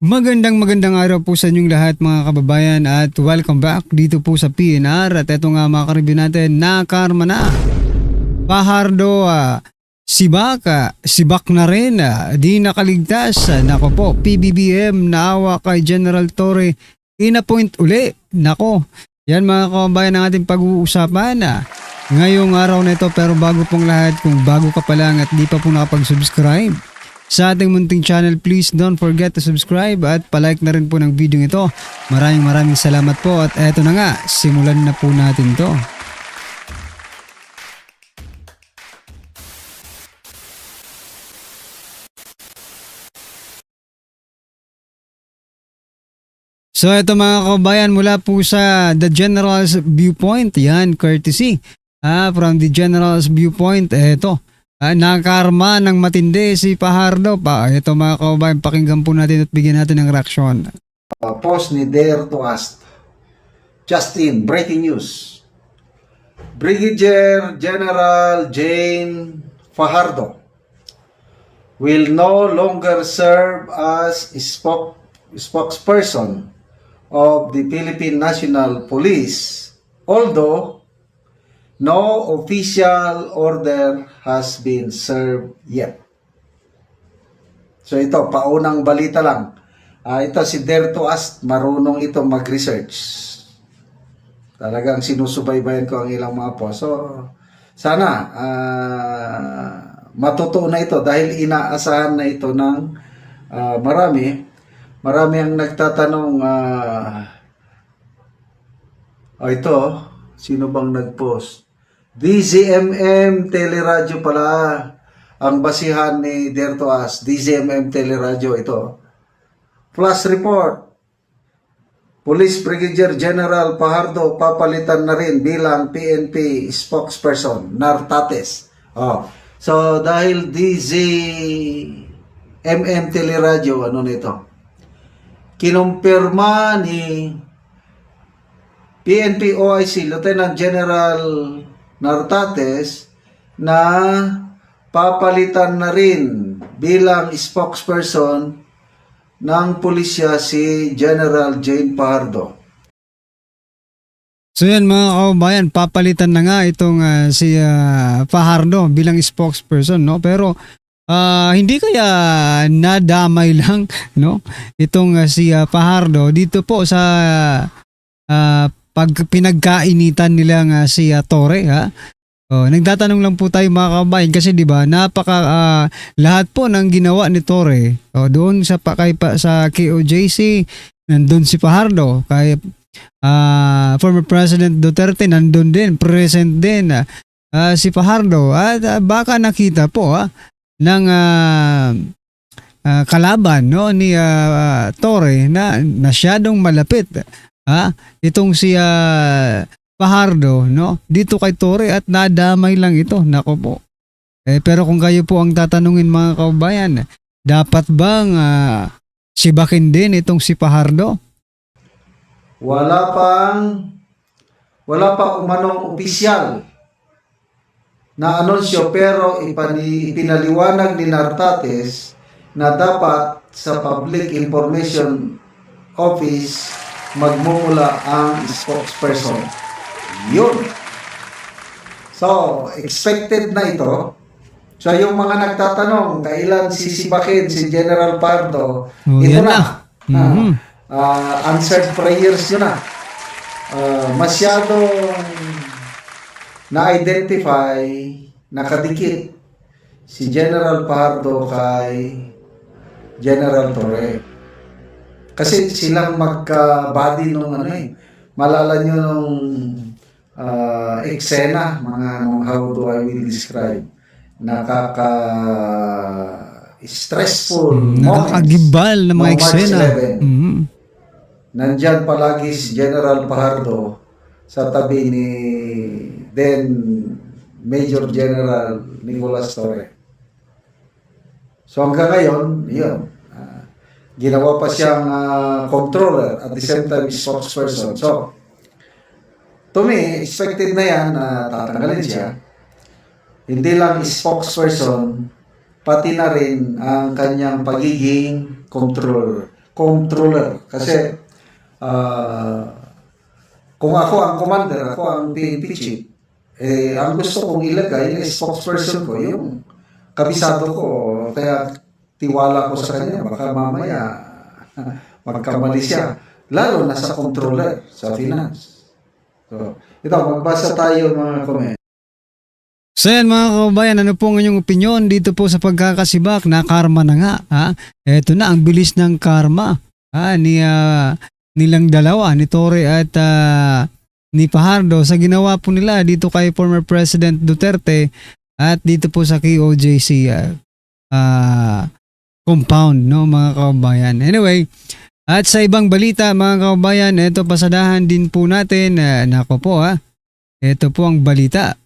Magandang araw po sa inyong lahat mga kababayan at welcome back dito po sa PNR at eto nga mga karibyo natin na karma na. Fajardo, sibak na rin, di nakaligtas. Nako po, PBBM naawa kay General Torre, inappoint uli. Nako, yan mga kababayan ang ating pag-uusapan ngayong araw na ito. Pero bago pong lahat, kung bago ka pa lang at di pa po nakapag-subscribe sa ating munting channel, please don't forget to subscribe at palike na rin po ng video ito. Maraming salamat po at eto na nga, simulan na po natin to. So eto mga kabayan, mula po sa The General's Viewpoint, yan courtesy from The General's Viewpoint. Eto, nakarma ng matindi si Fajardo pa. Ito mga kababayan, pakinggan po natin at bigyan natin ng reaksyon. Post ni Dare to Ask. Justin, breaking news. Brigadier General Jane Fajardo will no longer serve as spokesperson of the Philippine National Police, although no official order has been served yet. So ito, paunang balita lang. Ito si Dare to Ask, marunong ito mag-research. Talagang sinusubaybayan ko ang ilang mga post. So sana matutuo na ito dahil inaasahan na ito ng marami. Marami ang nagtatanong, ito, sino bang nag-post? DZMM Teleradyo pala ang basihan ni Dare to Ask. DZMM Teleradyo ito. Flash report. Police Brigadier General Fajardo papalitan na rin bilang PNP spokesperson. Nartates. So dahil DZMM Teleradyo, ano nito? Kinumpirma ni PNP OIC Lieutenant General Nartates na papalitan na rin bilang spokesperson ng pulisya si General Jane Fajardo. So yan mga kababayan, papalitan na nga itong si Fajardo bilang spokesperson, no? Pero hindi kaya nadamay lang, no? Itong si Fajardo dito po sa pag pinagkainitan nilang si Torre, ha? Nagtatanong lang po tayo mga kababayan kasi 'di ba lahat po ng ginawa ni Torre doon sa sa KOJC, nandun si Fajardo, kay former President Duterte nandun din, present din si Fajardo, at baka nakita po ng kalaban, no, ni Torre na masyadong malapit itong si Fajardo, no, dito kay Torre at nadamay lang ito. Nako po. Pero kung kayo po ang tatanungin mga kababayan, dapat bang sibakin din itong si Fajardo? Wala pa umanong opisyal na anunsyo, pero ipinaliwanag ni Nartates na dapat sa Public Information Office magmumula ang spokesperson. Yun. So, expected na ito. So, yung mga nagtatanong, kailan sisibakin si General Fajardo, ito na. Answered prayers yun na. Masyadong na-identify, nakadikit si General Fajardo kay General Torre. Kasi silang magka-body nung malala nyo nung eksena, how do I will describe, nakaka-stressful nakakagimbal na mga eksena. Nandyan palagi si General Fajardo sa tabi ni then Major General Nicolas Torre. So hanggang ngayon, yun, ginawa pa siyang controller at the same time spokesperson. So to me, expected na yan na tatanggalin siya. Hindi lang spokesperson, pati na rin ang kanyang pagiging controller. controller. Kasi kung ako ang commander, ako ang PNP chief, ang gusto kong ilagay yung spokesperson ko, yung kabisado ko. Kaya tiwala ko sa kanya, baka mamaya magkamali siya. Lalo na sa controller, sa finance. So, ito, magbasa tayo mga comment. So yan mga kababayan, ano po ang inyong opinion dito po sa pagkakasibak na karma na nga? Ha? Eto na, ang bilis ng karma nilang dalawa, ni Torre at ni Fajardo sa ginawa po nila dito kay former President Duterte at dito po sa KOJC compound, no mga kababayan. Anyway, at sa ibang balita mga kababayan, ito pasadahan din po natin, nako po ito po ang balita.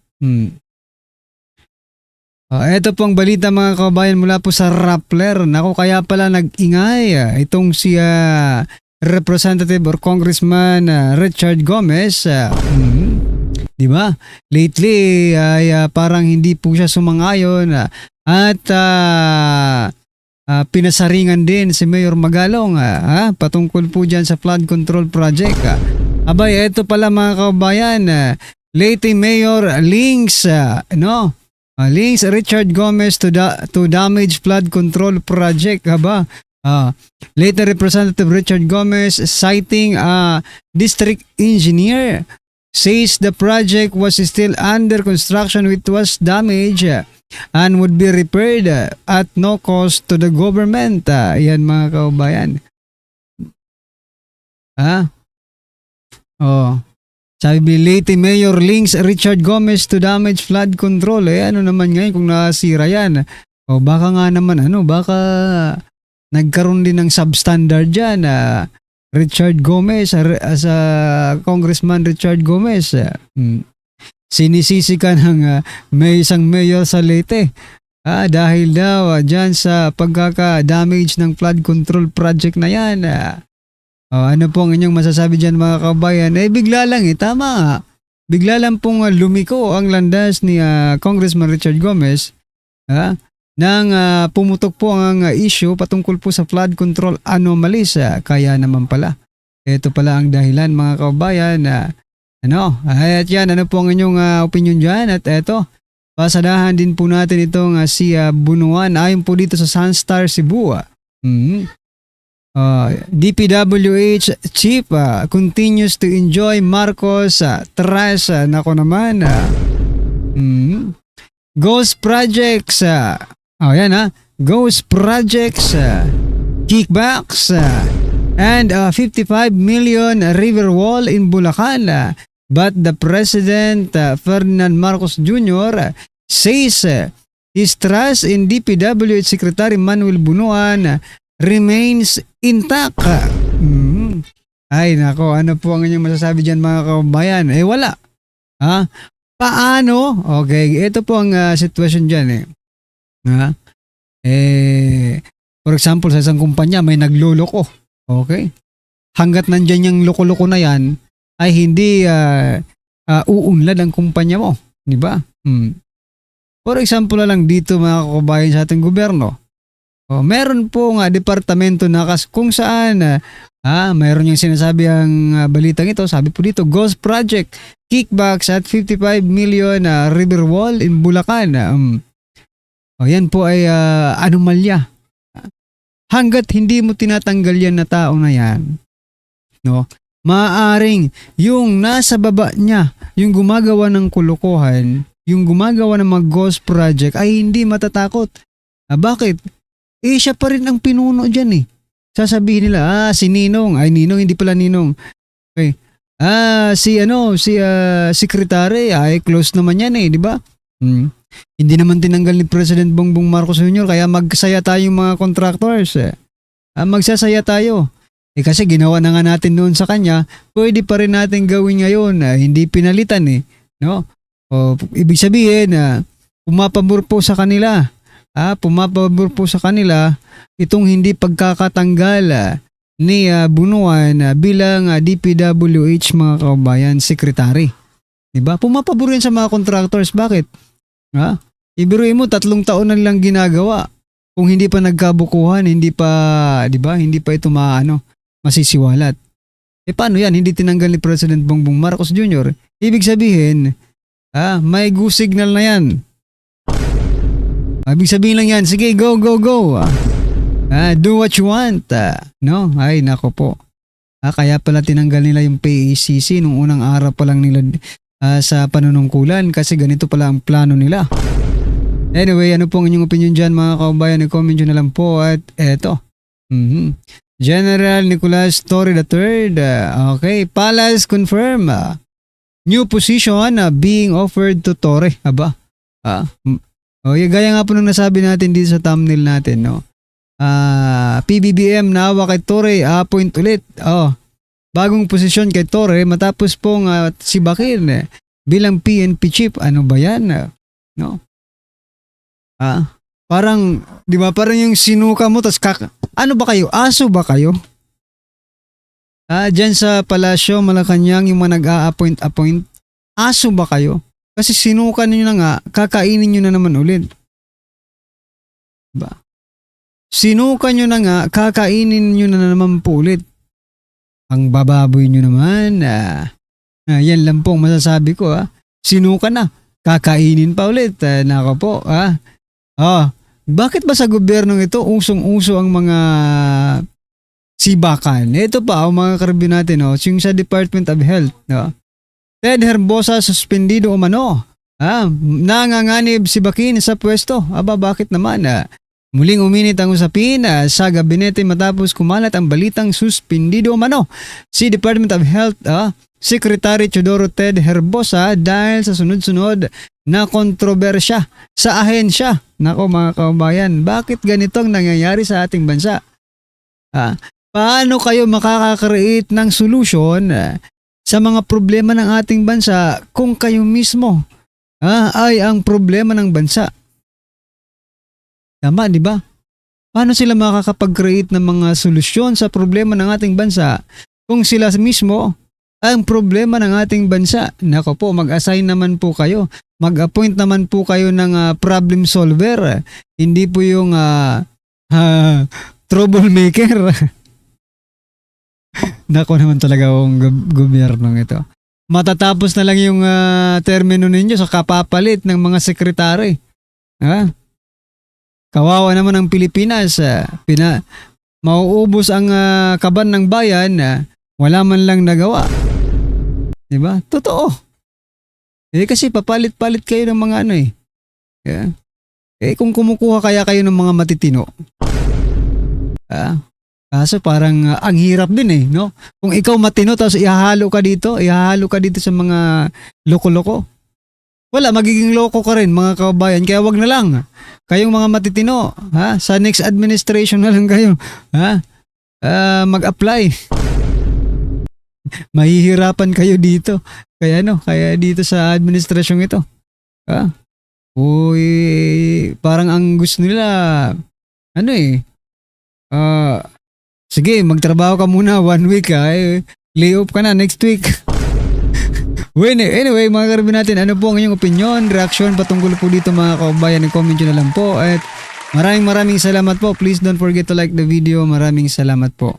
Ito po ang balita mga kababayan mula po sa Rappler. Nako, kaya pala nag-ingay itong si Representative or Congressman Richard Gomez. Di ba? Lately ay parang hindi po siya sumangayon at pinasaringan din si Mayor Magalong patungkol po dyan sa flood control project. Abay, ito pala mga kababayan, Leyte Mayor links links Richard Gomez to damage flood control project. Later Representative Richard Gomez, citing a district engineer, says the project was still under construction, which was damaged and would be repaired at no cost to the government. Yan mga kaubayan. Sabi Leyte Mayor links Richard Gomez to damage flood control. Ano naman ngayon kung nasira yan? Baka nga naman baka nagkaroon din ng substandard dyan. Richard Gomez, as Congressman Richard Gomez, sinisisi ka ng may isang mayor sa Leyte. Dahil daw dyan sa pagkaka-damage ng flood control project na yan. Ano po ang inyong masasabi dyan mga kabayan? Bigla lang tama nga. Bigla lang pong lumiko ang landas ni Congressman Richard Gomez nang pumutok po ang issue patungkol po sa flood control anomalies. Kaya naman pala. Ito pala ang dahilan mga kabayan. At yan, ano po ang inyong opinion dyan? At eto, pasadahan din po natin itong si Bunuan ayon po dito sa Sunstar Cebu. DPWH Chief continues to enjoy Marcos Tras. Nako naman. Ghost Projects. Ghost Projects. Kickbacks. And 55 million river wall in Bulacan. But the President Ferdinand Marcos Jr. says his trust in DPWH Secretary Manuel Bunuan remains intact. Ay nako, ano po ang inyong masasabi dyan mga kabayan? Wala. Paano? Okay, ito po ang sitwasyon dyan for example, sa isang kumpanya may nagloloko. Okay? Hanggat nandyan yung loko-loko na yan, ay hindi uunlad ang kumpanya mo. Di ba? For example na lang dito mga kabayan sa ating gobyerno. Meron po nga departamento na kung saan mayroon yung sinasabi ang balitang ito, sabi po dito, Ghost Project, kickbacks at 55 million river wall in Bulacan. Yan po ay anomalya. Hanggat hindi mo tinatanggal yan na tao na yan, maaaring yung nasa baba niya, yung gumagawa ng kulukuhan, yung gumagawa ng mga ghost project ay hindi matatakot. Bakit? Siya pa rin ang pinuno dyan Sasabihin nila, si Ninong. Ay, Ninong, hindi pala Ninong. Okay. Si Secretary, ay close naman yan di ba? Hindi naman tinanggal ni President Bongbong Marcos Jr. Kaya magsaya tayong mga contractors. Magsasaya tayo. Kasi ginawa na nga natin noon sa kanya, pwede pa rin natin gawin ngayon. Hindi pinalitan no? Ibig sabihin, pumapabor po sa kanila. Pumapabor po sa kanila itong hindi pagkakatanggal ni Bunuan bilang DPWH mga kabayan secretary. Diba? Pumapabor yan sa mga contractors. Bakit? Ibiruin mo, 3 taon na lang ginagawa. kung hindi pa nagkabukuhan, hindi pa, di ba, hindi pa ito masisiwalat. Paano yan? Hindi tinanggal ni President Bongbong Marcos Jr. Ibig sabihin, may go signal na yan. Ibig sabihin lang yan, sige, go, go, go. Do what you want. No? Ay, nako po. Kaya pala tinanggal nila yung PACC nung unang araw pa lang nila sa panunungkulan kasi ganito pala ang plano nila. Anyway, ano pong inyong opinion dyan mga kaubayan? I-comment nyo na lang po at eto. General Nicolas Torre III. Okay, Palace confirm. New position being offered to Torre. Aba. Gaya nga po nung nasabi natin dito sa thumbnail natin, no? PBBM naawa kay Torre, appoint ulit. Bagong posisyon kay Torre matapos pong si Bakir bilang PNP chief. Ano ba yan? No? Parang, di ba, parang yung sinuka mo, tas ano ba kayo? Aso ba kayo? Dyan sa Palasyo, Malacanang, yung mga nag-a-appoint, aso ba kayo? Kasi sinuka ninyo na nga, kakainin nyo na naman ulit. Diba? Sinuka nyo na nga, kakainin nyo na naman po ulit. Ang bababoy nyo naman. Yan lang po ang masasabi ko. Sinuka na, kakainin pa ulit. Nako po. Bakit ba sa gobyernong ito usong-uso ang mga sibakan? Ito pa, ang mga karabyo natin, yung sa Department of Health. Ted Herbosa suspendido umano. Nanganganib si Bakin sa pwesto. Bakit naman? Muling uminit ang usapin sa gabinete matapos kumalat ang balitang suspendido umano si Department of Health Secretary Teodoro Ted Herbosa dahil sa sunod-sunod na kontrobersya sa ahensya. Nako mga kaubayan, bakit ganitong nangyayari sa ating bansa? Paano kayo makaka-create ng solusyon sa mga problema ng ating bansa kung kayo mismo ay ang problema ng bansa? Tama, di ba? Paano sila makakapag-create ng mga solusyon sa problema ng ating bansa kung sila mismo ang problema ng ating bansa? Nako po, mag-assign naman po kayo. Mag-appoint naman po kayo ng problem solver. Hindi po yung troublemaker. Nako naman talaga ang gobyernong ito. Matatapos na lang yung termino ninyo sa kapapalit ng mga sekretary. Kawawa naman ang Pilipinas. Mauubos ang kaban ng bayan. Wala man lang nagawa. Diba? Totoo. Kasi papalit-palit kayo ng mga kung kumukuha kaya kayo ng mga matitino. Kaso parang ang hirap din no? Kung ikaw matino tapos ihahalo ka dito sa mga loko-loko. Wala, magiging loko ka rin mga kababayan. Kaya wag na lang. Kayong mga matitino, sa next administration na lang kayo, mag-apply. Mahihirapan kayo dito. Kaya dito sa administrasyong ito. Parang ang gusto nila, sige, magtrabaho ka muna 1 week, lay off ka na next week. Anyway, mga karabin natin, ano po ang inyong opinion, reaksyon patungkol po dito mga kaubayan, i-comment nyo na lang po at maraming salamat po. Please don't forget to like the video. Maraming salamat po.